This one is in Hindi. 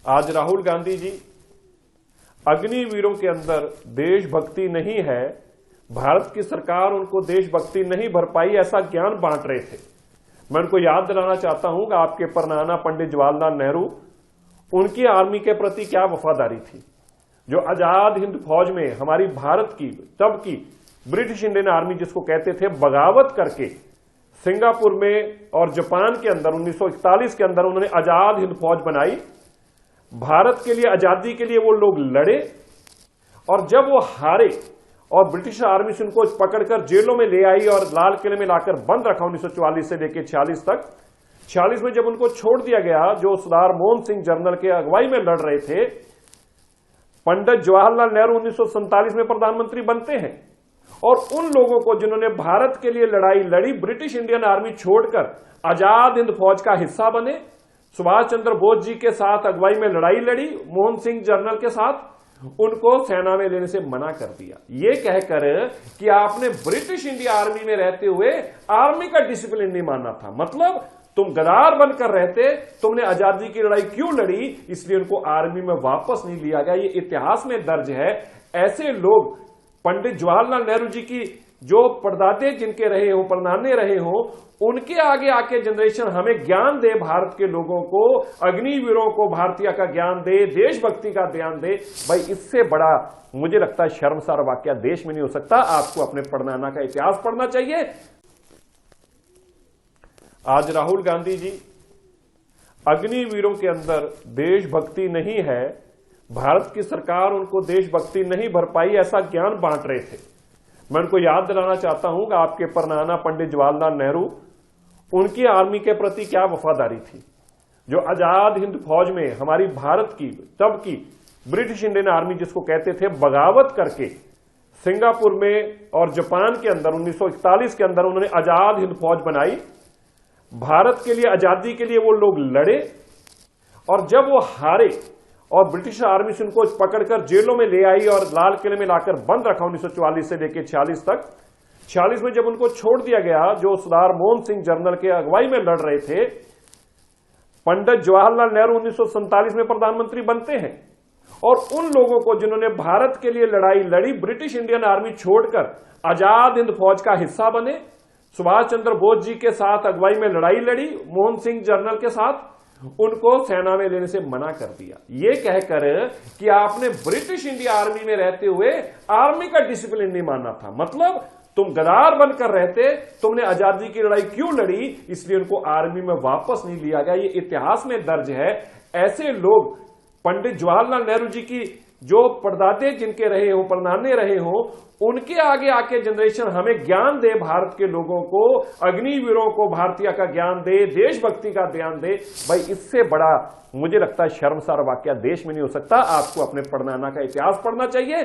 आज राहुल गांधी जी अग्निवीरों के अंदर देशभक्ति नहीं है, भारत की सरकार उनको देशभक्ति नहीं भर पाई, ऐसा ज्ञान बांट रहे थे। मैं उनको याद दिलाना चाहता हूं कि आपके परनाना पंडित जवाहरलाल नेहरू, उनकी आर्मी के प्रति क्या वफादारी थी। जो आजाद हिंद फौज में हमारी भारत की तब की ब्रिटिश इंडियन आर्मी जिसको कहते थे, बगावत करके सिंगापुर में और जापान के अंदर 1941 के अंदर उन्होंने आजाद हिंद फौज बनाई। भारत के लिए, आजादी के लिए वो लोग लड़े, और जब वो हारे और ब्रिटिश आर्मी से उनको पकड़कर जेलों में ले आई और लाल किले में लाकर बंद रखा 1944 से लेकर 46 तक। 46 में जब उनको छोड़ दिया गया, जो सरदार मोहन सिंह जनरल के अगुवाई में लड़ रहे थे, पंडित जवाहरलाल नेहरू 1947 में प्रधानमंत्री बनते हैं। और उन लोगों को जिन्होंने भारत के लिए लड़ाई लड़ी, ब्रिटिश इंडियन आर्मी छोड़कर आजाद हिंद फौज का हिस्सा बने, सुभाष चंद्र बोस जी के साथ अगुवाई में लड़ाई लड़ी, मोहन सिंह जनरल के साथ, उनको सेना में लेने से मना कर दिया, ये कहकर कि आपने ब्रिटिश इंडिया आर्मी में रहते हुए आर्मी का डिसिप्लिन नहीं मानना था। मतलब तुम गद्दार बनकर रहते, तुमने आजादी की लड़ाई क्यों लड़ी, इसलिए उनको आर्मी में वापस नहीं लिया गया। ये इतिहास में दर्ज है। ऐसे लोग पंडित जवाहरलाल नेहरू जी की जो परदादे जिनके रहे हो, परनाने रहे हो, उनके आगे आके जनरेशन हमें ज्ञान दे, भारत के लोगों को, अग्निवीरों को भारतीय का ज्ञान दे, देशभक्ति का ज्ञान दे। भाई, इससे बड़ा मुझे लगता है शर्मसार वाकया देश में नहीं हो सकता। आपको अपने परनाना का इतिहास पढ़ना चाहिए। आज राहुल गांधी जी अग्निवीरों के अंदर देशभक्ति नहीं है, भारत की सरकार उनको देशभक्ति नहीं भर पाई, ऐसा ज्ञान बांट रहे थे। मैं उनको याद दिलाना चाहता हूं कि आपके परनाना पंडित जवाहरलाल नेहरू, उनकी आर्मी के प्रति क्या वफादारी थी। जो आजाद हिंद फौज में हमारी भारत की तब की ब्रिटिश इंडियन आर्मी जिसको कहते थे, बगावत करके सिंगापुर में और जापान के अंदर 1941 के अंदर उन्होंने आजाद हिंद फौज बनाई। भारत के लिए, आजादी के लिए वो लोग लड़े, और जब वो हारे और ब्रिटिश आर्मी से उनको पकड़कर जेलों में ले आई और लाल किले में लाकर बंद रखा 1944 से लेकर 46 तक। 46 में जब उनको छोड़ दिया गया, जो सरदार मोहन सिंह जनरल के अगुवाई में लड़ रहे थे, पंडित जवाहरलाल नेहरू 1947 में प्रधानमंत्री बनते हैं। और उन लोगों को जिन्होंने भारत के लिए लड़ाई लड़ी, ब्रिटिश इंडियन आर्मी छोड़कर आजाद हिंद फौज का हिस्सा बने, सुभाष चंद्र बोस जी के साथ अगुवाई में लड़ाई लड़ी, मोहन सिंह जनरल के साथ, उनको सेना में लेने से मना कर दिया, ये कहकर कि आपने ब्रिटिश इंडिया आर्मी में रहते हुए आर्मी का डिसिप्लिन नहीं मानना था। मतलब तुम गद्दार बनकर रहते, तुमने आजादी की लड़ाई क्यों लड़ी, इसलिए उनको आर्मी में वापस नहीं लिया गया। ये इतिहास में दर्ज है। ऐसे लोग पंडित जवाहरलाल नेहरू जी की जो परदादे जिनके रहे हो, परनाने रहे हो, उनके आगे आके जनरेशन हमें ज्ञान दे, भारत के लोगों को, अग्निवीरों को भारतीय का ज्ञान दे, देशभक्ति का ज्ञान दे। भाई, इससे बड़ा मुझे लगता है शर्मसार वाकया देश में नहीं हो सकता। आपको अपने परनाना का इतिहास पढ़ना चाहिए।